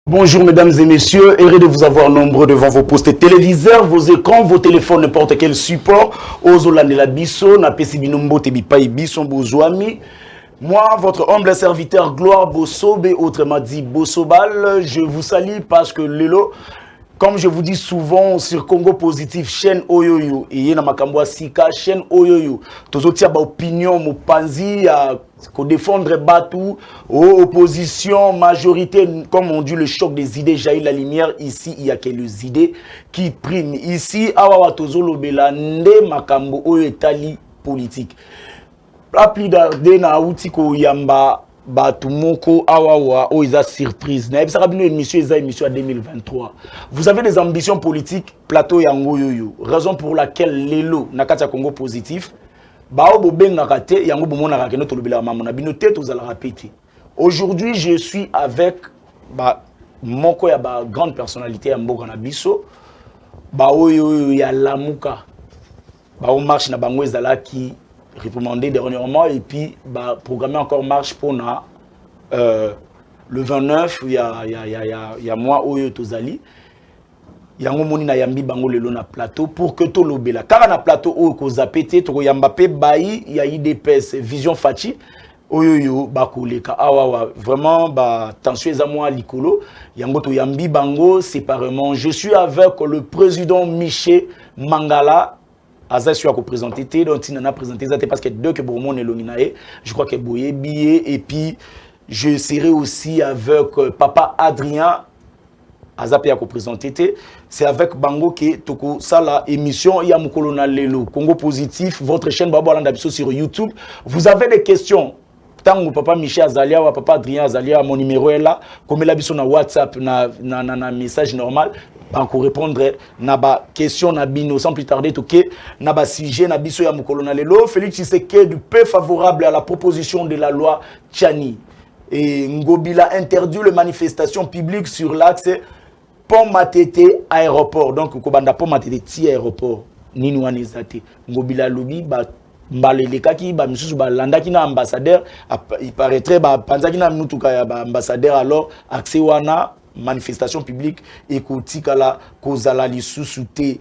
Bonjour mesdames et messieurs, heureux de vous avoir nombreux devant vos postes téléviseurs, vos écrans, vos téléphones, n'importe quel support. Ozolandela biso, na pesi binombo te bipai biso bozwami. Moi, votre humble serviteur Gloire Bossobe, autrement dit Bossobal, je vous salue parce que Lelo, comme je vous dis souvent sur Congo Positif, chaîne Oyoyo, et yena makambo sika, chaîne Oyoyo, tozotia ba opinion, mopanzi, qu'on défendre Batou, opposition, majorité, comme on dit, le choc des idées jaillit la lumière. Ici, il y a quelques idées qui priment. Ici, awa tozolo belande makambo oyo etali politique. La plus de na outi ko yamba Batou moko awawa o isa surprise. Na ebisa kabino émission isa émission à 2023. Vous avez des ambitions politiques plateau yango yoyo. Raison pour laquelle lelo nakati Congo Positif aujourd'hui, je suis avec moko ya grande personnalité ya mboka na biso. Ya Lamuka. Marche na bango ezala qui réprimandé dernièrement et puis programmer encore marche pour le 29 il y a moi oyo tozali. Yango moni na yambi bango lelo na plateau pour que to lobela kaka na plateau oyo ko zapete to yamba pe bayi ya IDPS vision fachi oyoyo bakoleka awawa vraiment tension eza moi likolo yango to yambi bango séparément. Je suis avec le président Michel Mangala Azasio a présenté donc il n'a présenté ça parce que deux que bon monde elonginae je crois que boye billet et puis je serai aussi avec papa Adrien Azapé a présenté, c'est avec Bango que toko sala émission ya Mukolona Lelo Congo Positif, votre chaîne Babo Landabiso sur YouTube. Vous avez des questions? Tant papa Michel Azalia ou papa Adrien Azalia, mon numéro est là. Comme la biso na WhatsApp na message normal, encore répondre na ba question na bino sans plus tarder toké na ba sujet na biso ya Mukolona Lelo. Félix Tshisekedi peu favorable à la proposition de la loi Tchani. Et Ngobila interdit les manifestations publiques sur l'axe Pont Matete aéroport. Donc kobanda Pont Matete ti aéroport nini wanezate Ngobila lobi balelekaki misusu balandaki na ambassadeur il paraîtrait panzaki na mutuka ya ambassadeur alors accès wana manifestation publique ekotikala kozala lisusu te.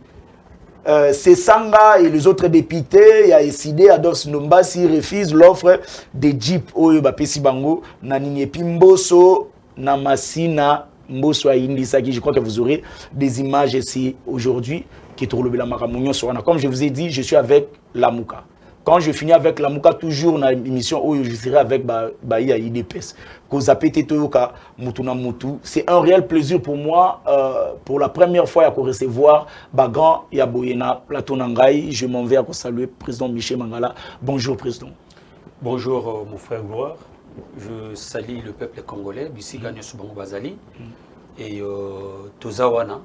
C'est Sanga et les autres députés, il y a décidé, Adolphe Nombasi refuse l'offre de Jeep Oyo Bapesi Bango, Nanini Pimboso, Namasina, Mboso Indisaki. Je crois que vous aurez des images ici aujourd'hui qui est le Makamounion Sorana. Comme je vous ai dit, je suis avec Lamuka. Quand je finis avec Lamuka, toujours dans l'émission où je serai avec Baïa IDPS. C'est un réel plaisir pour moi, pour la première fois, à recevoir Bagan Yaboyena Plateau Nangaï. Je m'en vais à saluer le président Michel Mangala. Bonjour, président. Bonjour, mon frère Gloire. Je salue le peuple congolais, Bissi Gagné Soubango Bazali, et Tozawana,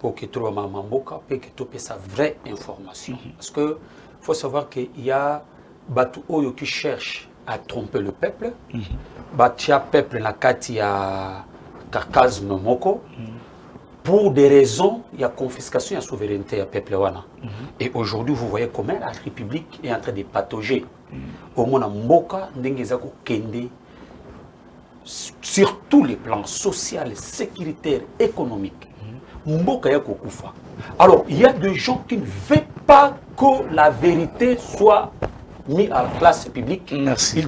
pour que tout le monde m'emboque, pour que tout sa vraie information. Parce que il faut savoir qu'il y a Batou Oyo qui cherche à tromper le peuple. Batia peuple na kati ya Kakazme Moko. Pour des raisons, il y a confiscation et souveraineté à peuple wana. Et aujourd'hui, vous voyez comment la République est en train de patauger. Au moins, Mboka n'engezako kende sur tous les plans social, sécuritaire, économique. Mboka ya kokufa. Alors, il y a des gens qui ne veulent pas que la vérité soit mise à la place publique. Merci.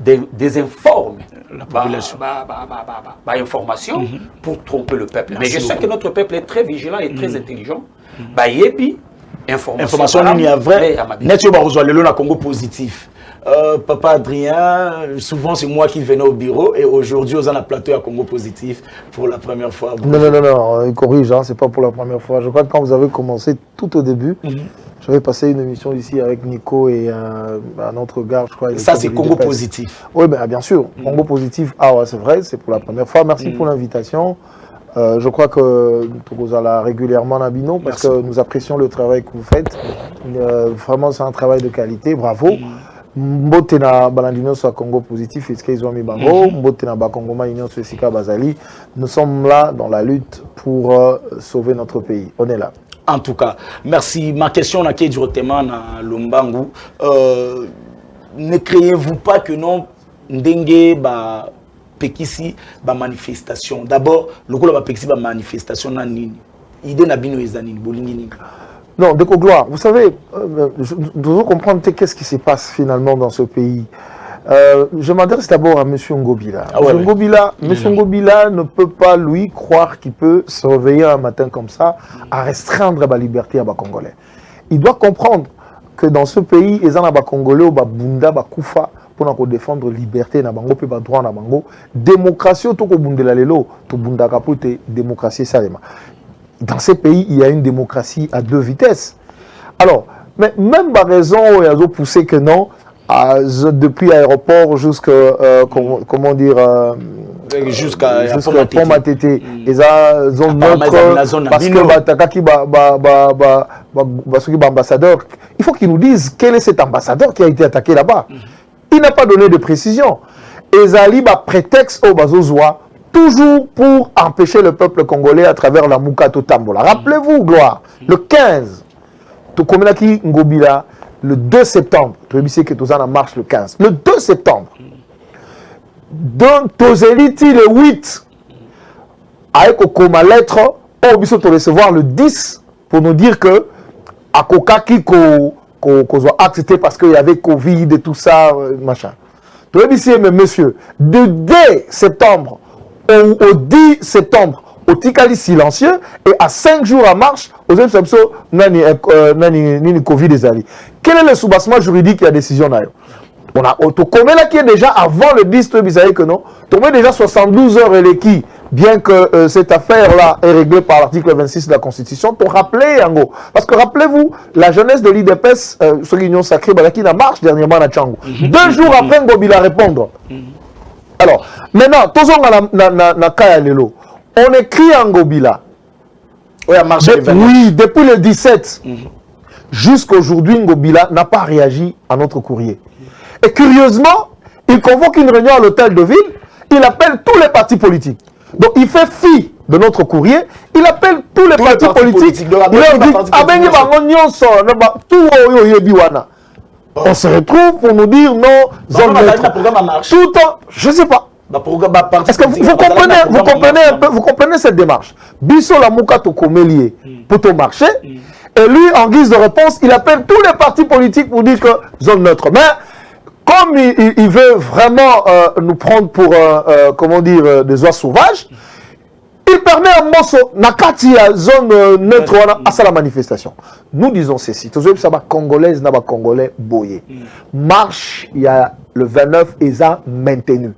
Ils désinforment la population. Information pour tromper le peuple. Mais je sais que notre peuple est très vigilant et très intelligent. Yebi, information il y a vrai. Netio Barroso le Congo Positif. Papa Adrien, souvent c'est moi qui venais au bureau et aujourd'hui on a plateau à Congo Positif pour la première fois. Non, il corrige, hein, c'est pas pour la première fois. Je crois que quand vous avez commencé tout au début, j'avais passé une émission ici avec Nico et un autre gars, je crois. Ça c'est Congo Positif. Oui, ben, bien sûr, Congo Positif, ah ouais, c'est vrai, c'est pour la première fois. Merci pour l'invitation. Je crois que vous allez régulièrement à Bino parce que nous apprécions le travail que vous faites. Vraiment, c'est un travail de qualité, bravo. Mbote na balandino sur Congo Positif et ce qu'ils ont mis bango, mbote na bakongoma union sur Sika Bazali. Nous sommes là dans la lutte pour sauver notre pays. On est là. En tout cas, merci. Ma question n'a qu'à directement à Lumbangu. Ne créez-vous pas que non, Ndenge pekisi ba manifestation. D'abord, le ko la pekisi ba manifestation na nini. Idée na bino ezanini bolingi nini. Non, de gloire. Vous savez, je dois comprendre qu'est-ce qui se passe finalement dans ce pays. Je m'adresse d'abord à M. Ngobila. Ah ouais, M. Ngobila ne peut pas, lui, croire qu'il peut se réveiller un matin comme ça à restreindre la liberté à Congolais. Il doit comprendre que dans ce pays, les gens Congolais, Bunda, Koufa, pour défendre la liberté, le droit, démocratie, tout le monde démocratie, dans ces pays, il y a une démocratie à 2 vitesses. Alors, mais même la raison où ils ont poussé que non, depuis l'aéroport jusqu'à, comment dire, jusqu'à Pont Matete, ils ont zone neutre, parce que ambassadeur, il faut qu'ils nous disent quel est cet ambassadeur qui a été attaqué là-bas. Il n'a pas donné de précision. Et Zali a prétexte au Bazozoa, toujours pour empêcher le peuple congolais à travers la Mukato Tambola. Rappelez-vous, Gloire, le 15, Tokomelaki Ngobila, le 2 septembre, tu sais que Tozana marche le 15, le 2 septembre, donc Tozeliti le 8, avec Okoma lettre, on va recevoir le 10 pour nous dire que à Kokaki qu'on soit accepté parce qu'il y avait Covid et tout ça, machin. Tu sais, mais monsieur, de 2 septembre au 10 septembre, au Tikali silencieux, et à 5 jours en marche, aux Sepso, nani Covid des alliés. Quel est le soubassement juridique de la décision là? On a Tokomela qui est déjà avant le 10, tu sais que non, tombé déjà 72 heures et les qui, bien que cette affaire-là est réglée par l'article 26 de la Constitution, pour rappeler, Yango. Parce que rappelez-vous, la jeunesse de l'IDPS, sur l'Union sacrée, qui n'a marche dernièrement à Tchango. 2 jours après, Ngobila répondre. Alors, maintenant, tous na Kaya Lelo. On écrit en Ngobila. Oui, depuis le 17 jusqu'à aujourd'hui, Ngobila n'a pas réagi à notre courrier. Et curieusement, il convoque une réunion à l'hôtel de ville, il appelle tous les partis politiques. Donc il fait fi de notre courrier, il appelle tous les partis politiques. Il leur dit, on se retrouve pour nous dire non, zone neutre. Tout le temps, je ne sais pas. Est-ce que vous comprenez cette démarche? Bisso la Mukato Komelie pour ton marché, et lui, en guise de réponse, il appelle tous les partis politiques pour dire que zone neutre. Mais comme il veut vraiment nous prendre pour, comment dire, des oies sauvages, il permet à Mosso, Nakati, à zone neutre, à la manifestation. Nous disons ceci, tous les Congolaises, n'a pas Congolais, boyé. Marche, il y a le 29, et ça maintenu.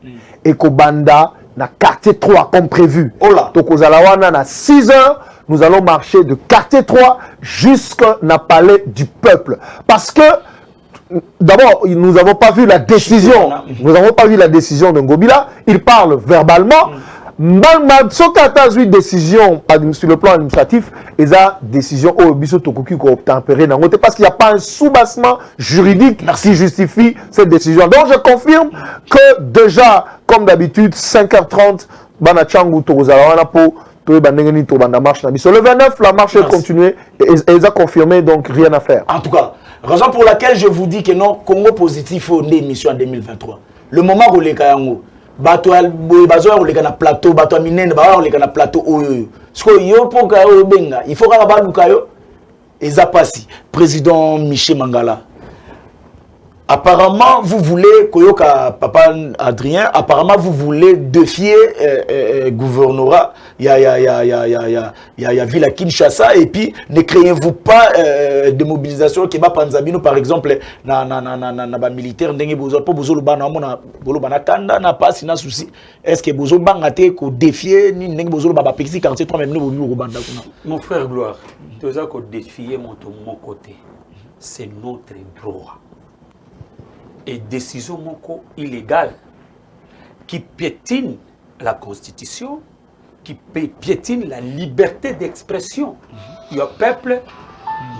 Et Kobanda, na quartier 3, comme prévu. Tokozalawana, na 6 heures, nous allons marcher de quartier 3 jusqu'à la palais du peuple. Parce que, d'abord, nous n'avons pas vu la décision. Nous n'avons pas vu la décision de Ngobila. Il parle verbalement. Une décision sur le plan administratif, et ça, décision au biso tokoki ko tempéré parce qu'il n'y a pas un soubassement juridique qui justifie cette décision. Donc je confirme que déjà, comme d'habitude, 5h30, Banachangu Tozalawana pour le 29, la marche est continuée et ils ont confirmé, donc rien à faire. En tout cas, raison pour laquelle je vous dis que non, Congo positif au émission en 2023. Le moment où les Kayango, bato bazo oleka na plateau, bato minene ba oleka na plateau oyo. Sko yo poka oyo benga, il faut ka ba lukayo ezapasi. Président Michel Mangala. Apparemment, vous voulez, Koyoka, papa Adrien, apparemment, vous voulez défier gouvernorat, il y a Villa Kinshasa, et puis ne créez-vous pas de mobilisation qui va Panzabino, par exemple, na militaire, n'engé bozo, pas bozo lubana, bolo banakanda, n'a pas sina souci. Est-ce que bozo bangate ko défier, ni n'engé bozo lubaba pexi 43 même nous au Rwanda. Mon frère Gloire, tu as qu'au défier mon côté, c'est notre droit. Et décision moko illégale qui piétine la Constitution, qui piétine la liberté d'expression. Il y a un peuple,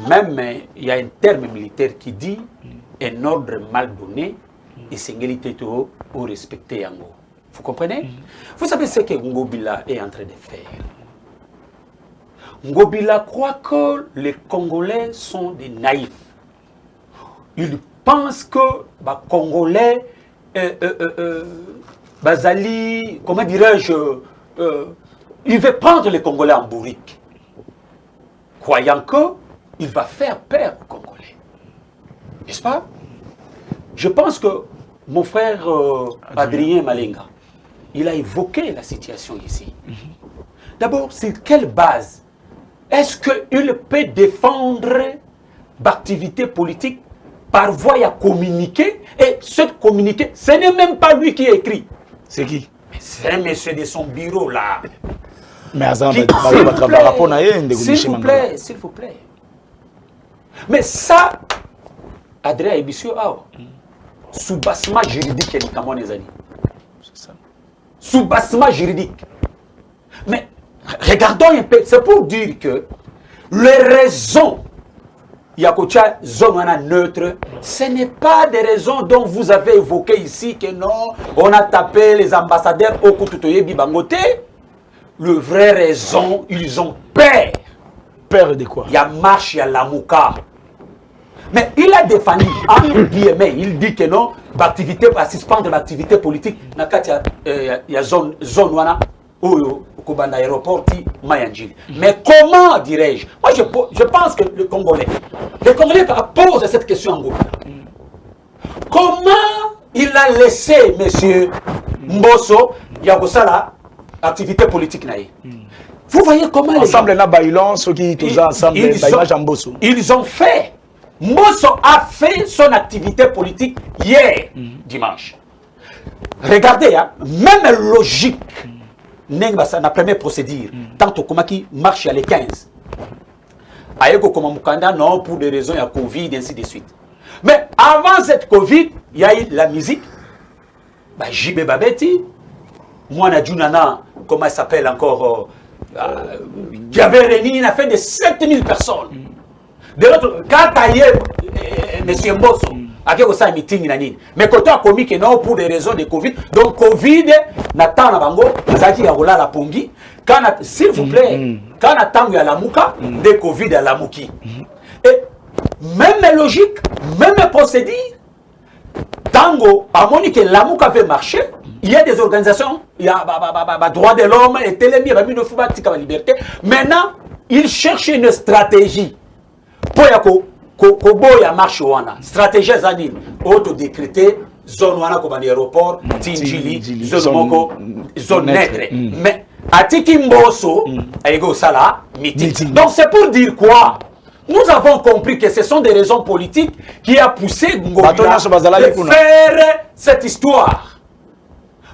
même il y a un terme militaire qui dit un ordre mal donné et c'est l'égalité au respecter yango. Vous comprenez? Vous savez ce que Ngobila est en train de faire. Ngobila croit que les Congolais sont des naïfs. Il pense que les Congolais Bazali, comment dirais-je, il veut prendre les Congolais en bourrique, croyant qu'il va faire peur aux Congolais. N'est-ce pas? Je pense que mon frère Adrien Malenga, il a évoqué la situation ici. D'abord, sur quelle base est-ce qu'il peut défendre l'activité politique par voie à communiquer? Et ce communiqué, ce n'est même pas lui qui écrit. C'est qui? C'est un monsieur de son bureau là. Mais S'il vous plaît, s'il vous plaît. Mais ça, Adrien Ebissio, sous-bassement juridique, il y a des années. Sous-bassement juridique. Mais regardons un peu, c'est pour dire que les raisons, Yakocha, zone neutre, ce n'est pas des raisons dont vous avez évoqué ici que non, on a tapé les ambassadeurs au Koututoye Bibangote. Le vrai raison, ils ont peur. Peur de quoi? Il y a marche, il y a Lamouka. Mais il a défendu, en guillemets, il dit que non, l'activité, à suspendre l'activité politique, il y a zone wana, au aéroport, mais comment dirais-je? Moi, je pense que les Congolais posent cette question en groupe. Comment il a laissé M. Mbosso, Yagosala, activité politique? Vous voyez comment ils ont fait. Mbosso a fait son activité politique hier, dimanche. Regardez, hein, même logique, la première procédure, tant que marche à les 15. Aïeko comme Mukanda, non, pour des raisons, il y a Covid, ainsi de suite. Mais avant cette Covid, il y a eu la musique. Jibé Babeti, Mouana Djounana, comment il s'appelle encore, qui avait réuni une affaire de 7000 personnes. De l'autre, quand il y a M. Mbosso, à quel ça meeting mais quand on a commis que non pour des raisons de Covid, donc Covid n'attend la bango, Zaki Arola la Pongi, s'il vous plaît, quand on attend la Mouka, de Covid à la Mouki. Et même logique, même procédure, Tango, à mon que la Mouka avait marché, il y a des organisations, il y a droits de l'homme, et Télémi, il y a la liberté. Maintenant, ils cherchent une stratégie. Pour ya marche wana stratégie zani auto-décréter zone wana comme aéroport Tinjili zone moko zone neutre mais atiki Mbosso ego sala meeting. Donc c'est pour dire quoi? Nous avons compris que ce sont des raisons politiques qui a poussé Ngobila de faire cette histoire.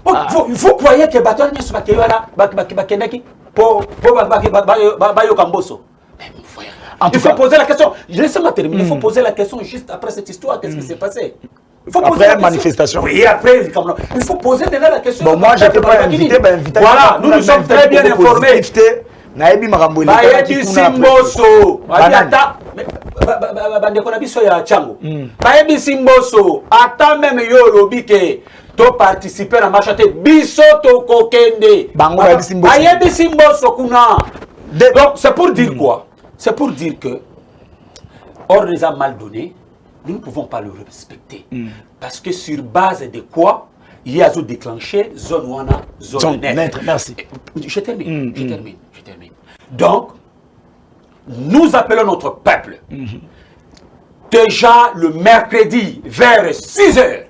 Vous croyez que Batonya Sobakeyola bakendaki pour Mbosso? Il faut poser la question. Laissez-moi terminer. Il faut poser la question juste après cette histoire. Qu'est-ce qui s'est passé? Il faut poser la manifestation. Oui, après, il faut poser déjà la question. Bon, moi, je n'étais pas invité. Voilà, nous nous sommes très bien informés. Naebi Simboso. Simboso. Attends même yo lobike. To participer à marche biso to kokende. Bayebi Simboso kuna. Donc, c'est pour dire quoi? C'est pour dire que, hors les a mal donné, nous ne pouvons pas le respecter. Parce que sur base de quoi, il y a déclenché zone wana, zone neutre. Merci. Je termine. Donc, nous appelons notre peuple. Déjà le mercredi vers 6 h.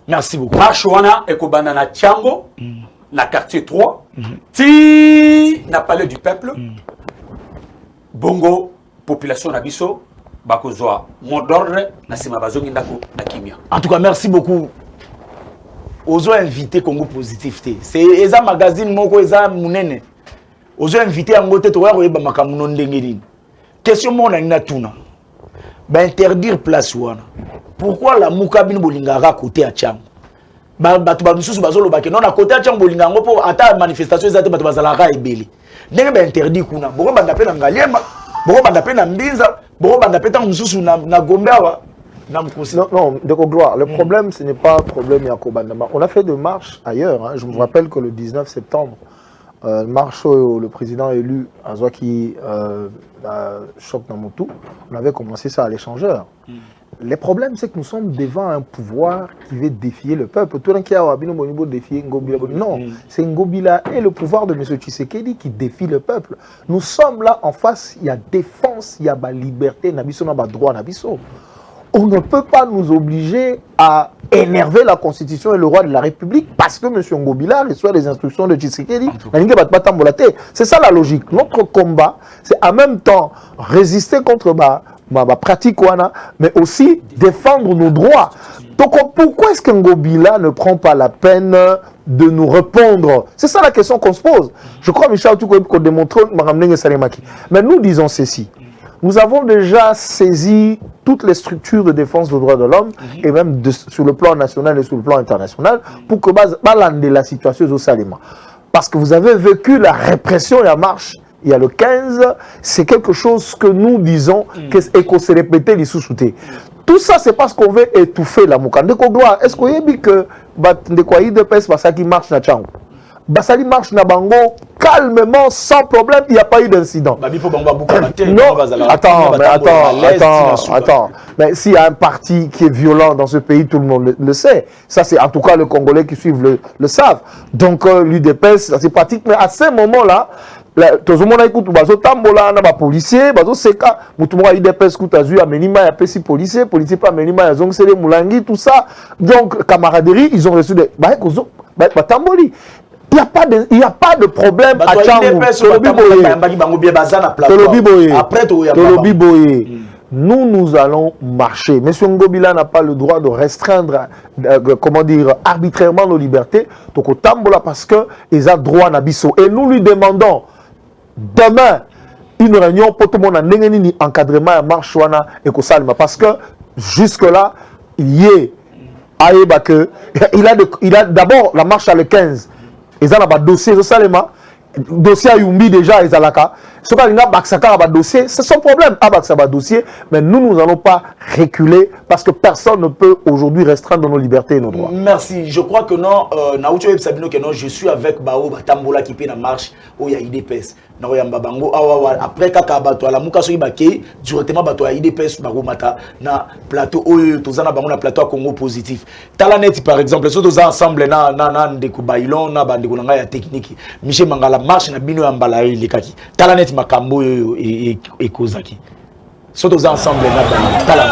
Merci beaucoup. Marche wana et Kobanana Tiango, la quartier 3, ti n'a parlé du peuple. Bongo, population Nabiso, Bakozwa, mot d'ordre, Nasima Bazongi Ndako, Nakimia. En tout cas, merci beaucoup. Ozo invité Congo Positivité. C'est Eza Magazine Moko Eza Mounene. Ozo invité Angote Towa Roeba Makamuno Ndengerin. Question mon na tuna. Ba interdire place wana. Pourquoi la Moukabine Bolingara côté à Tchang? Batu ba misusu bazolo ba ke non à côté à Tchang Bolinga ngo po ata manifestation ezate batu bazalaka ebele. Ndenge ba interdit kuna. Boko banda pe na ngaliema, boko banda pe na mbinza, boko banda pe ta misusu na Gombeawa. Non, de gloire. Le problème, ce n'est pas un problème Yakobandama. On a fait des marches ailleurs. Hein. Je me rappelle que le 19 septembre, marche où le président élu Azwaki Chok Namotou, on avait commencé ça à l'échangeur. le problème, c'est que nous sommes devant un pouvoir qui veut défier le peuple. Tout le monde qui a défier Ngobila. Non, c'est Ngobila et le pouvoir de M. Tshisekedi qui défie le peuple. Nous sommes là en face, il y a défense, il y a la liberté, il y a droit. On ne peut pas nous obliger à énerver la Constitution et le roi de la République parce que M. Ngobila reçoit les instructions de Tshisekedi. C'est ça la logique. Notre combat, c'est en même temps résister contre ma pratique, mais aussi défendre nos droits. Donc pourquoi est-ce que Ngobila ne prend pas la peine de nous répondre? C'est ça la question qu'on se pose. Je crois, Michel, qu'on démontre, mais nous disons ceci. Nous avons déjà saisi toutes les structures de défense des droits de l'homme, et même sur le plan national et sur le plan international, pour que la situation soit salima. Parce que vous avez vécu la répression et la marche. Il y a le 15, c'est quelque chose que nous disons et qu'on s'est répété les sous-soutés. Tout ça, c'est parce qu'on veut étouffer la Mouka. Est-ce qu'on a dit que ça qui marche na Tchang? Basali marche na bango calmement, sans problème, il n'y a pas eu d'incident. Non, attends. Mais s'il y a un parti qui est violent dans ce pays, tout le monde le sait. Ça, c'est en tout cas les Congolais qui suivent le savent. Donc, l'UDPS, c'est pratique. Mais à ce moment-là, tout le monde a écouté, tambola na ba policier, seka, mutumo a UDPS kutazu a menima ya pesi policier pas menima ya zongsele mulangi, tout ça. Donc, camaraderie, ils ont reçu des tamboli. Il n'y a pas de problème à Tchangou. Nous allons marcher. Monsieur Ngobila n'a pas le droit de restreindre, arbitrairement nos libertés. Donc, parce qu'ils ont droit à Bisso. Et nous lui demandons demain une réunion pour tout le monde en encadrement à marche et parce que jusque-là, il a d'abord la marche à le 15. Ils ont un dossier, dossier à Yumbi déjà, ils ont un dossier, c'est son problème, dossier, mais nous n'allons pas reculer parce que personne ne peut aujourd'hui restreindre nos libertés et nos droits. Merci, je crois que non, je suis avec Bao Batambola qui fait la marche où il y a IDPS. Après, quand la Mouka soy baké, directement bato IDPS mata na plateau tozana bango na plateau Congo positif. Talanet par exemple, so toza ensemble na ndeko bailon na bandeko nga ya technique. Michel Mangala marche na bino ya mbala lekaki. Talanet makambo e kozaki. So toza ensemble na Talanet.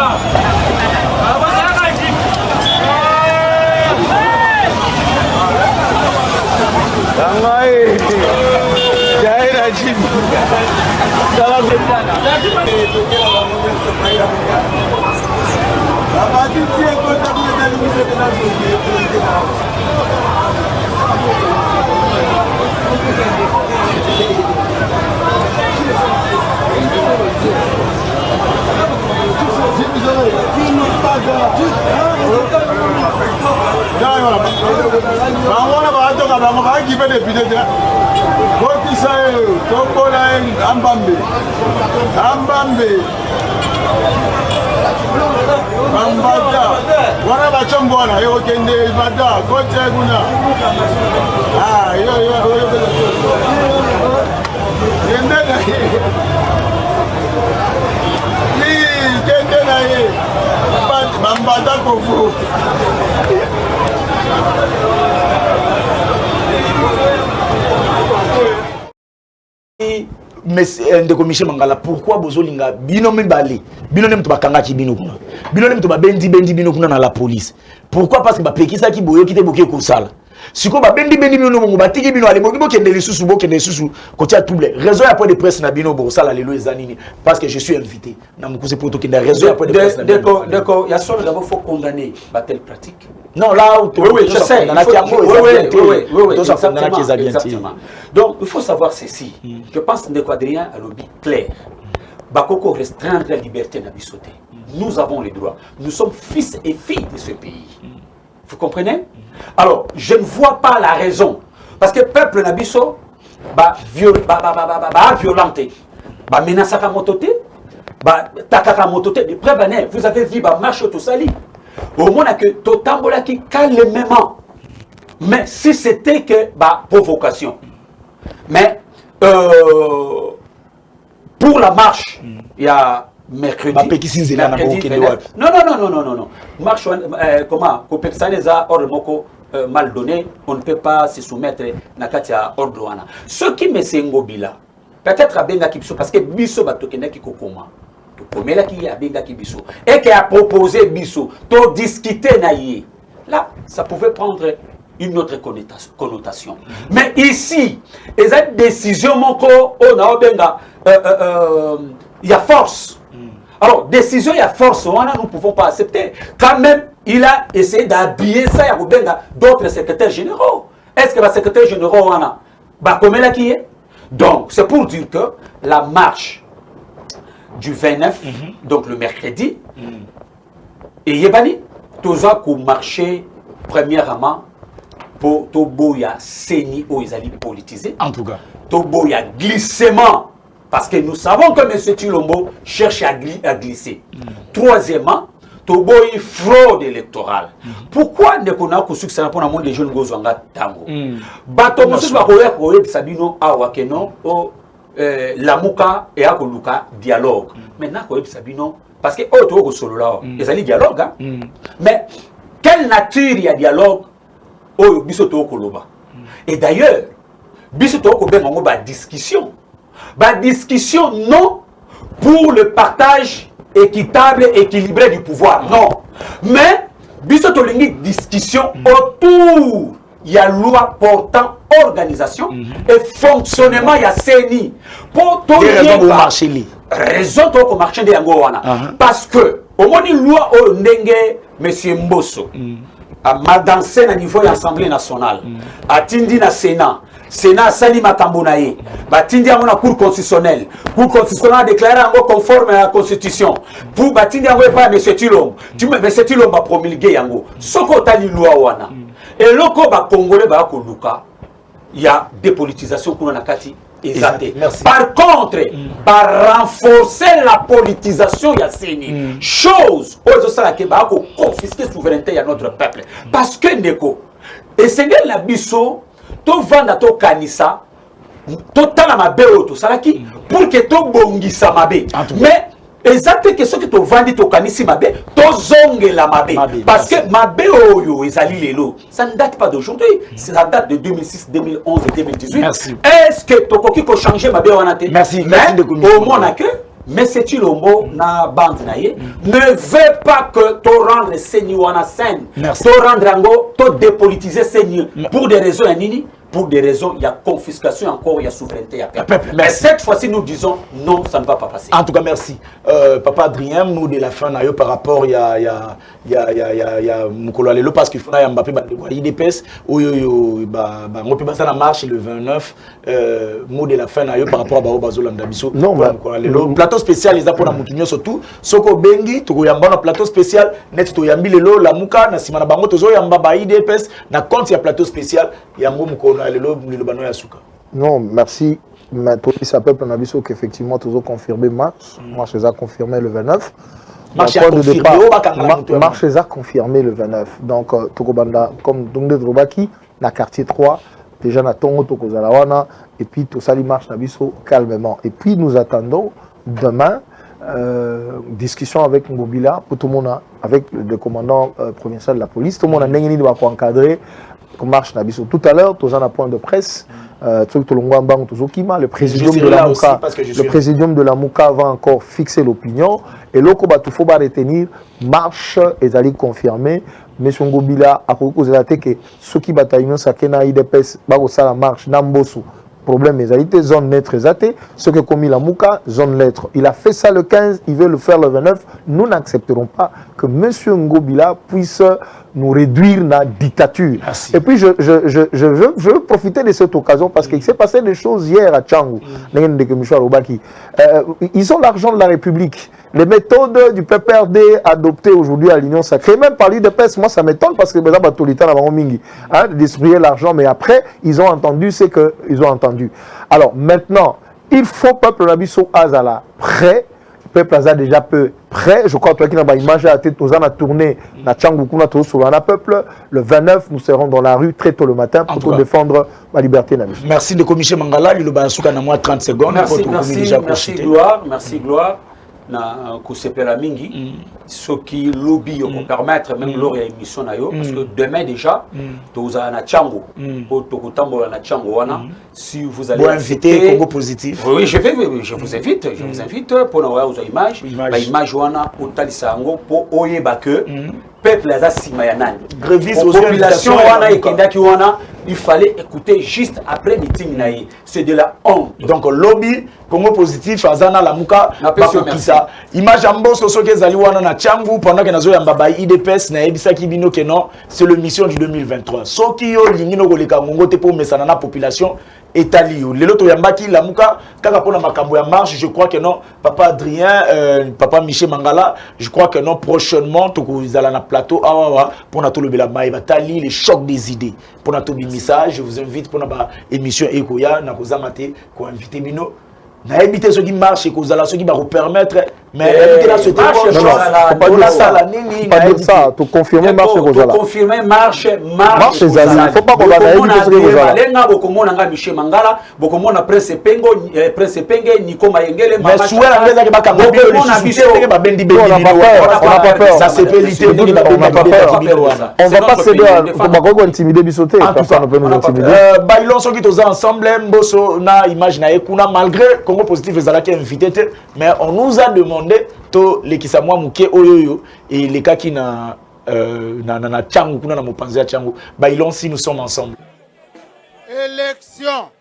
Mais ndeko Michel Mangala, pourquoi bozolinga bino mbali bino nem to bakanga ki bino kuna bino nem to bendi bino kuna na la police? Pourquoi? Parce que ba pekisa ki boyo kite boke ko sala siko ba bendi bino mo batiki bino ale boki bokende lisusu bokende lisusu kotia double raison ya point de presse na bino bo sala lelo ezanini parce que je suis invité na mukuse poto kende raison ya point de presse. D'accord, il y a solo d'abord faut condamner ba telle pratique. Non, là où oui, je sais. Oui, exactement. Donc, il faut savoir ceci. Je pense que Adrien a lobby clair. Bakoko restreindre la liberté d'Abissoté. Nous avons les droits. Nous sommes fils et filles de ce pays. Vous comprenez? Alors, je ne vois pas la raison. Parce que le peuple Nabisso va violenter. Va menacer à mototé. Va takaka mototé. De preuve, vous avez vu, va marcher tout sali. Au moins que Totambola qui calmement. Mais si c'était que provocation. Mais pour la marche, il y a mercredi. Mercredi 29. Non. Marche, comment Kopeksaneza ordre moko mal donné, on ne peut pas se soumettre na katia ordre wana. Ce qui me sengobila, peut-être à benga kibiso parce que biso batokena ki kokoma. To komela ki a benga kibiso et qui a proposé biso to discuter na yé. Là, ça pouvait prendre une autre connotation. Mais ici, et cette décision moko on a benga il y a force. Alors, décision, il y a force, nous ne pouvons pas accepter. Quand même, il a essayé d'habiller ça, il y a d'autres secrétaires généraux. Est-ce que le secrétaire général, on a comment là qui est? Donc, c'est pour dire que la marche du 29, donc le mercredi, et Yébani, tous ceux qui ont marché premièrement pour Toboya Seni, où ils allaient politiser. En tout cas. Toboya glissement. Parce que nous savons que M. Tshilombo cherche à glisser. Troisièmement, Tobo y fraude électorale. Pourquoi ne connaît pas succès pour le monde des jeunes Gozwanga Tango? Bato Moussou Bakoye Sabino Awakeno Lamuka et Akoluka dialogue. Maintenant Koye Sabino parce que Oto solo là, ils allaient dialogue. Mais quelle nature il y a dialogue au Bisoto Koloba? Et d'ailleurs, Bisoto Kobenga ba discussion. Bah, discussion non pour le partage équitable, équilibré du pouvoir, non. Mais, bisotolingi discussion autour, il y a loi portant organisation et fonctionnement, il y a CENI. Pour tout raison pour marcher de Yangowana. Parce que, au moins, une loi au Ndenge, M. Mbosso, a mal dansé à niveau de l'Assemblée nationale, a tindi na Sénat. Sénat sali makambo na ye batindi yango na cour constitutionnelle a déclaré yango conforme à la constitution pour batindi yango pas monsieur Tshilombo monsieur Tshilombo a promulgué yango soko tali loi wana et loko ba congolais ba ko luka il y a dépolitisation kuna na kati ezate. Par contre par renforcer la politisation ya CENI chose ozo sala ke ba ko confisquer souveraineté ya notre peuple parce que ndeko et c'est la biso to vanda to kanisa to tala mabe oto salaki pour que to bongisa mabe mais exactement que ce que to vandi to kanisi mabe to zonge la mabe parce que mabe oyo ezali lelo ça ne date pas d'aujourd'hui, ça date de 2006 2011 et 2018. Est-ce que to koki ko changer mabe wana te? Merci de au moins que mais c'est Tshilombo na bande na ye ne veut pas que to rendre Seni wana scène to rendre ango to dépolitiser Seni pour des raisons nini. Pour des raisons, il y a confiscation encore, il y a souveraineté, il y a peuple. Mais cette fois-ci, nous disons non, ça ne va pas passer. En tout cas, merci. Papa Adrien, nous de la fin, par rapport, il y a Mukolo Alelo, parce qu'il faut que Mbappé il dépêche, on peut passer la marche le 29, nous de la fin, par rapport à Bazo Landabiso. Non, le plateau spécial, les apports à Moutinho surtout, Soko Bengi, tu as un plateau spécial, net tu as Lelo, la Mouka, Nasimana Bango, tu as un IDPS, na compte il y a plateau spécial, il y a un Mukolo. Non, merci. Mais pour ça peuple, on a vu qu'effectivement, tous ont confirmé Marche. Marche les a confirmé le 29. Marche les a confirmé le 29. Donc, Tokobanda, comme Dongde Drobaki, la quartier 3, déjà, on a Tongo Tokozalawana, et puis tout ça, il marche Nabiso calmement. Et puis, nous attendons demain, discussion avec Ngobila, pour tout le monde, avec le commandant provincial de la police. Tout le monde a encadré. Marche Nabiso. Tout à l'heure, tous en a point de presse, le présidium de la Mouka va encore fixer l'opinion et l'autre il faut retenir marche et aller confirmer M. Ngobila a causé que ceux qui bataillent sakena IDPS la marche n'ambosu problème les zone neutre exaté ce que commis la Mouka zone lettre il a fait ça le 15 il veut le faire le 29 nous n'accepterons pas que M. Ngobila puisse nous réduire la dictature. Merci. Et puis je veux profiter de cette occasion parce qu'il s'est passé des choses hier à Tchangou. Ils ont l'argent de la République. Les méthodes du PPRD adoptées aujourd'hui à l'Union sacrée, même par l'UDPS, moi ça m'étonne parce que de distribuer l'argent, mais après ils ont entendu ce qu'ils ont entendu. Alors maintenant, il faut peuple Nabiso Azala prêt. Le peuple a déjà peu prêt. Je crois que toi qui n'as image à tête, nous avons tourné na Tchangoukou, sur le peuple. Le 29, nous serons dans la rue très tôt le matin pour défendre la liberté. Merci de commissaire Mangala. Il y a 30 secondes. Merci Gloire. Merci Gloire. na kusepela mingi ce qui lobby pour permettre même leur émission na yo parce que demain déjà tous na Tchango pour tokutambola na Tchango wana si vous allez inviter Congo Positif. Oui, je vous invite pour voir aux images ba image wana otalisa ngo pour oyeba que peuple aza sima ya nani population wana ekendaki wana il fallait écouter juste après meeting na ye c'est de la honte donc lobby Congo Positif azana la muka bakokisa image amboso soki ezali wana na Tchangu pendant que nazo yamba ba IDPS na ebisaki bino que non c'est le mission du 2023 soki yo lingi no koleka ngongo te pour mesana na population Etalio. Lelo to yambaki la muka kaka pona makambo ya marche, je crois que non papa Adrien papa Michel Mangala, je crois que non prochainement to kozala na plateau awa pour na to lobela mai batali les chocs des idées. Pour na to bi message, je vous invite pour na ba émission Ekoya na kozamate ko inviter bino. Na éviter ceux qui marchent et kozala ceux qui va vous permettre mais éviter la société faut pas dire ça to confirmer marche kozala confirmer marche ezali faut pas qu'on va éviter ceux qui kozala lenga bokomona nga Michel Mangala bokomona Prince Penge Nico Mayengele mais souhait angeza ke bakanga bio le système ba bendi bendi on n'a pas peur ça c'est pélité on n'a pas peur on va pas céder à bakoko intimider bisoté personne ne peut nous intimider bailon ceux qui tous ensemble mboso na image na ekuna malgré Congo Positif ezalaki invité mais on nous a demandé to lekisa mwa muke oyoyo et les cas qui na Tchangu kuna na mopanzi ya Tchangu bailon si nous sommes ensemble élection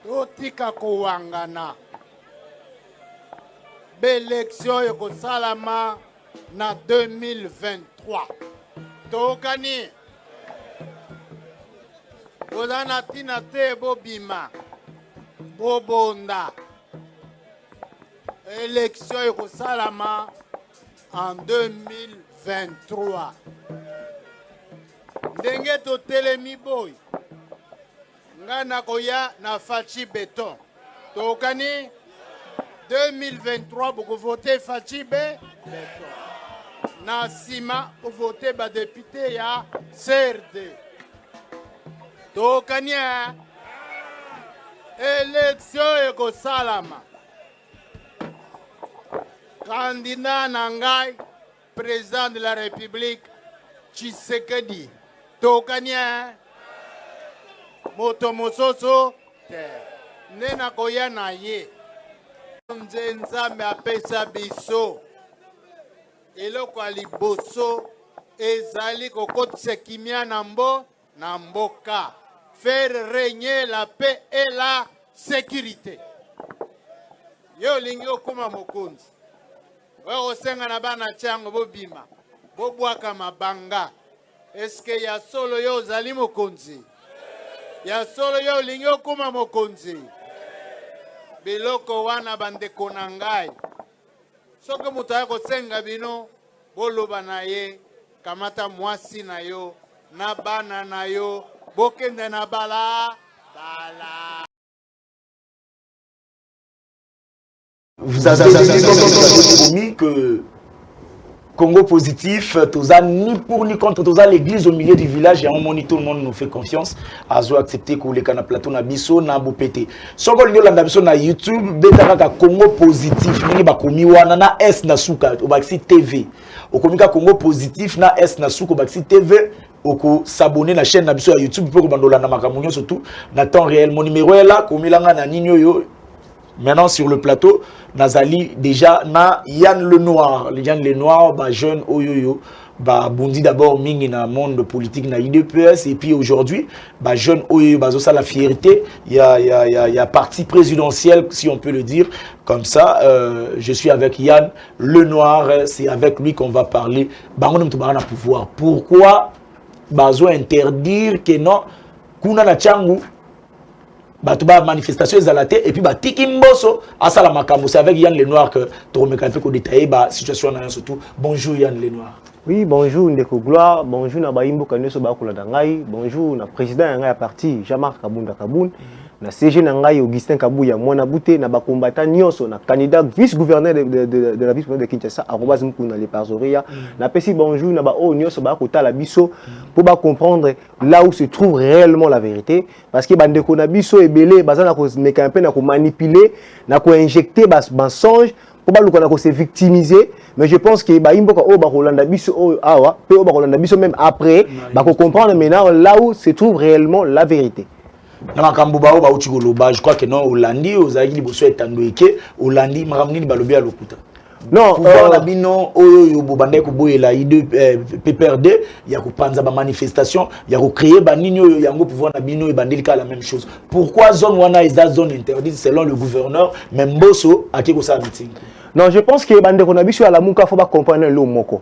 totika kowangana bélection yoko salama na 2023 tokani ozana tina te bobima bobonda élection yoko salama en 2023 ndenge totelemi boy ngana koya na Fachi Béton tokani 2023 boko voter Fachi Béton na sima pour voter ba député ya CRD tokani élection yoko salama candidat Nangai président de la République Tshisekedi tokania moto mososo nena koya na ye nzambe apesa biso eloko aliboso ezali kokotisa kimia na mboka faire régner la paix et la sécurité yo lingi okuma mokonzi wewe osenga na bana Tchango bobima bobwaka mabanga eske ya solo yo ozali mokonzi ya solo yo lingi okuma mokonzi biloko wana bandeko na ngai soki moto ya kosenga bino boloba na ye kamata mwasi na yo na bana na yo bokende na bala. Vous avez promis que Congo Positif, toza ni pour ni contre, toza l'église au milieu du village et on monite tout le monde nous fait confiance. Azo accepter que les canaux plateau na biso na bopete. Soko lingo landa biso na YouTube, beta ka Congo Positif, ni ba komi wana na S na suka obaxi TV. Okomika Congo Positif na S na suka obaxi TV. Oko s'abonner la chaîne na biso à YouTube pour bandola na makamunyo surtout na temps réel. Mon numéro est là, komilanga na ninyo yo. Maintenant sur le plateau, Nazali déjà na Yann Lenoir, Yann Lenoir, bah jeune oyoyo, bah bondi d'abord mingi na monde politique na IDPS et puis aujourd'hui, bah jeune oyoyo, bah ça la fierté, il y a parti présidentiel si on peut le dire comme ça. Je suis avec Yann Lenoir, c'est avec lui qu'on va parler. Bah on a pouvoir. Pourquoi bah interdire que non, kuna na Tchangu Batuba manifestation ezalate et puis ba tikimboso asala makambo c'est avec Yann Lenoir que tu remets ko détailler ba situation na surtout. Bonjour Yann Lenoir. Oui, bonjour Ndeko Gloire, bonjour na baimbo kanyoso ba kula dangai, bonjour na président nga ya parti Jean-Marc Kabunda Kaboun. na CG Nangai Augustin Kabuya Mwana Bouté na ba combattant nyonso na candidat vice-gouverneur de la vice-gouverneur de Kinshasa arobase Mukuna le Parzoria na pesi bonjour na ba o nyonso ba kotala biso pour ba comprendre là où se trouve réellement la vérité parce que bandeko na biso ebele bazana ko meka un peu na ko manipuler na ko injecter ba mensonge pour ba luka na ko se victimiser mais je pense que ba imboka o ba Rolanda biso o awa pe o ba Rolanda biso même après ba ko comprendre maintenant là où se trouve réellement la vérité. Na makambo ba o ba uti koloba je crois que non Holandi ozaki liboso etando eke Holandi makamnini balobi ya lokuta. Non, pouvoir la bino oyo bobande ko boyela ide PPRD ya ko panza ba manifestation ya ko créer ba nini oyo yango pouvoir na bino e bandelika la même chose. Pourquoi zone wana est zone interdite selon le gouverneur même Mbosso a ko sa meeting? Non, je pense que bande ko na biso ala muka faut pas comprendre le moko.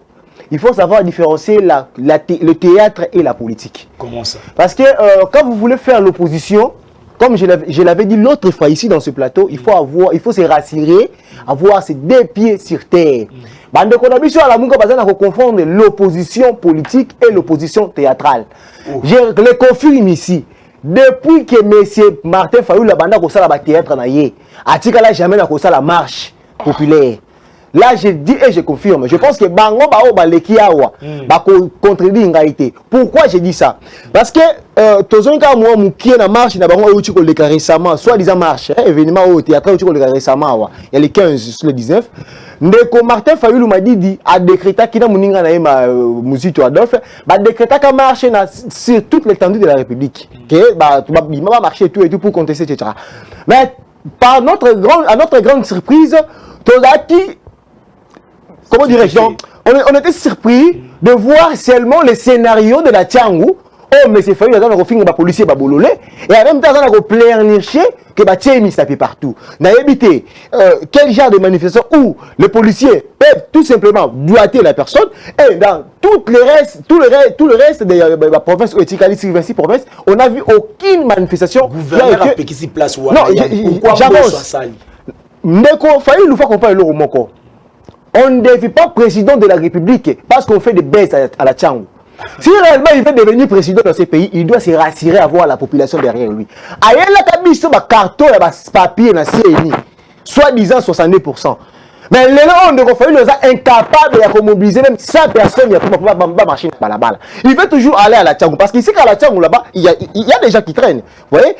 Il faut savoir différencier le théâtre et la politique. Comment ça? Parce que quand vous voulez faire l'opposition, comme je l'avais dit l'autre fois ici dans ce plateau, il faut se rassurer, avoir ses deux pieds sur terre. Bande Konabiso à la Mouka Bazana faut confondre l'opposition politique et l'opposition théâtrale. Je le confirme ici. Depuis que M. Martin Fayou la bande a la théâtre naïe, Atikala jamais n'a la marche populaire. Là, je dis et je confirme. Je pense que Bango Bao Balekiawa va contredire l'ingalité. Pourquoi je dis ça? Parce que Tozonka moi Moukie na marche na Bango Euchiko le récemment, soit disant marche, événement au théâtre Euchiko le récemment, il y a les 15 sur le 19. Ndeko Martin Fayulu m'a dit a décrété qu'il a moninga na ma musique Adolphe, ba décréter qu'à marcher sur toute l'étendue de la République. Que bah va marcher tout et tout pour contester etc. Mais à notre grande surprise, Tozaki comment dirais-je donc, on était surpris de voir seulement le scénario de la Tiangou. Oh, mais c'est fallu dans le film de policier babololé et en même temps dans le pléniché que bah tiens mis tapé partout. N'a évité quel genre de manifestation où les policiers peuvent tout simplement doiter la personne et dans tout le reste de la province ou province, on n'a vu aucune manifestation. Gouverneur a piqué si place ou non, j'avance. Ndeko fallu nous faire comprendre le Romoko. On ne devient pas président de la République parce qu'on fait des baisses à la Tchangou. Si réellement il veut devenir président dans ce pays, il doit se rassurer à voir la population derrière lui. Aïe la cabine sur ma carton et ma papier na CNI, soi-disant 62%. Mais les gens on est incapable de mobiliser même 100 personnes pour pas marcher par la balle. Il veut toujours aller à la Tchangou parce qu'ici qu'à la Tchangou là-bas, il y a des gens qui traînent. Vous voyez,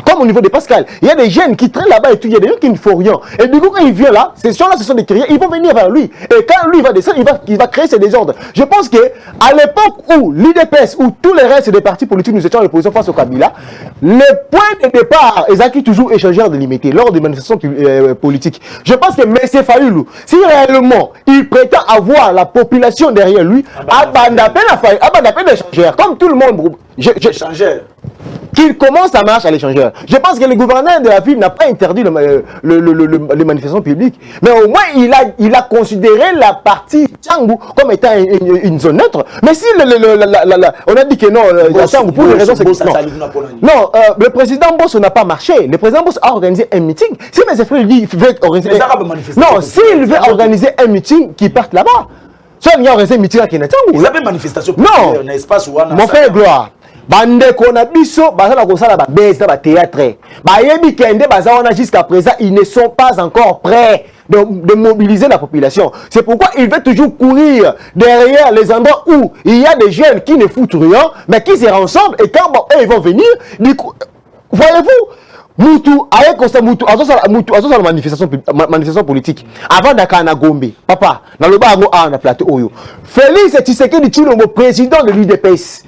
comme au niveau de Pascal, il y a des jeunes qui traînent là-bas et tout, il y a des gens qui ne font rien. Et du coup quand il vient là, ces gens-là ce sont des criers, ils vont venir vers lui. Et quand lui va descendre, il va créer ses désordres. Je pense que à l'époque où l'UDPS ou tous les restes des partis politiques nous étions en opposition face au Kabila, le point de départ est acquis toujours échangeur de limité lors des manifestations politiques. Je pense que M. Fayulu, si réellement il prétend avoir la population derrière lui, abandonner l'échangeur, comme tout le monde, qu'il commence à marcher à l'échangeur. Je pense que le gouverneur de la ville n'a pas interdit les manifestations publiques, mais au moins il a considéré la partie Tchangou comme étant une zone neutre. Mais si on a dit que non, Tchangou pour les raisons non, le président Bosso n'a pas marché. Le président Bosso a organisé un meeting. Si mes frères dit qu'il veut organiser non, s'il veut organiser un meeting, qu'il parte là-bas. Soit il y a organisé un meeting à Tchangou. Vous avez manifestation non, un espace où mon frère Gloire. Bande Konabiso, bazala kosala ba beza ba théâtre. Ba yebi kende bazana jusqu'à présent, ils ne sont pas encore prêts de mobiliser la population. C'est pourquoi ils veulent toujours courir derrière les endroits où il y a des jeunes qui ne foutent rien, mais qui se rassemblent et quand eux ils vont venir, du coup, voyez-vous, Moutou, avec Costa Moutou, la manifestation politique. Avant d'Akana Gombe, papa, dans le bar à un plateau Oyo. Félix Tshisekedi Tshilombo, président de l'UDPS.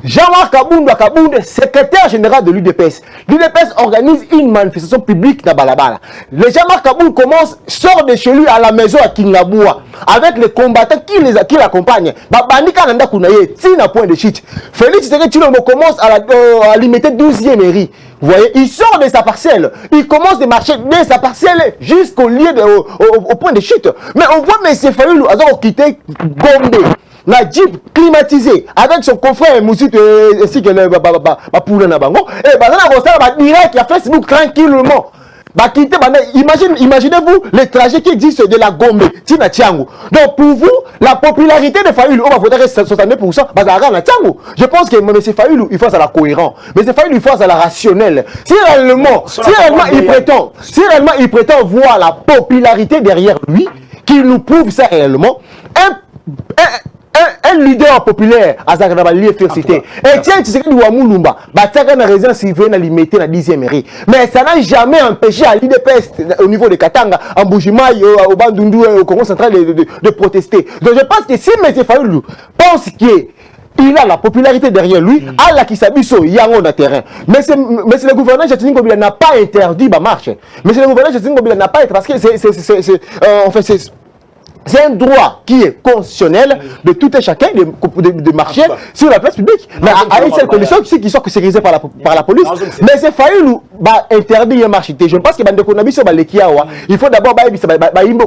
Jean-Marc Kaboundé, secrétaire général de l'UDPS. L'UDPS organise une manifestation publique dans Balabala. Le Jean-Marc Kaboundé sort de chez lui à la maison à Kingaboua avec les combattants qui l'accompagnent. Babani Kananda Kounaye, Tina point de chute. Félix Tshisekedi commence à limiter 12e mairie. Vous voyez, il sort de sa parcelle. Il commence de marcher de sa parcelle jusqu'au lieu au point de chute. Mais on voit M. Fayulu avoir quitté Gombe. La Jeep climatisée avec son confrère Moussit ainsi que le Poula Nabango et Bazana Rosa va direct à Facebook tranquillement. Imaginez-vous le trajet qui existe de la Gombe, Tina Tiango. Donc pour vous, la popularité de Fayoulou, on va voter 62%, je pense que M. Fayoulou, il faut à la cohérent. M. Fayoulou, il faut à la rationnelle. Si réellement il prétend voir la popularité derrière lui, qu'il nous prouve ça réellement, un leader populaire à Zagrabali Université. Et tiens, tu sais que nous avons Moulumba, Bataka na résidence civile limité na 10e mairie. Mais ça n'a jamais empêché à l'IDPS au niveau de Katanga, en Bujimaï, au Bandundu, au Congo central de protester. Donc je pense que si M. Fayoulou pense qu'il a la popularité derrière lui, Allah qui s'habille sur Yango na terrain. Mais le gouverneur Jatini Kobila n'a pas interdit ma marche. Mais le gouverneur Jatini Kobila n'a pas été parce que c'est un droit qui est constitutionnel de tout et chacun de marcher sur la place publique. Mais à une seule condition, qui sont sécurisés par la police. Mais c'est Fayoulou interdit de marcher. Je pense que il faut d'abord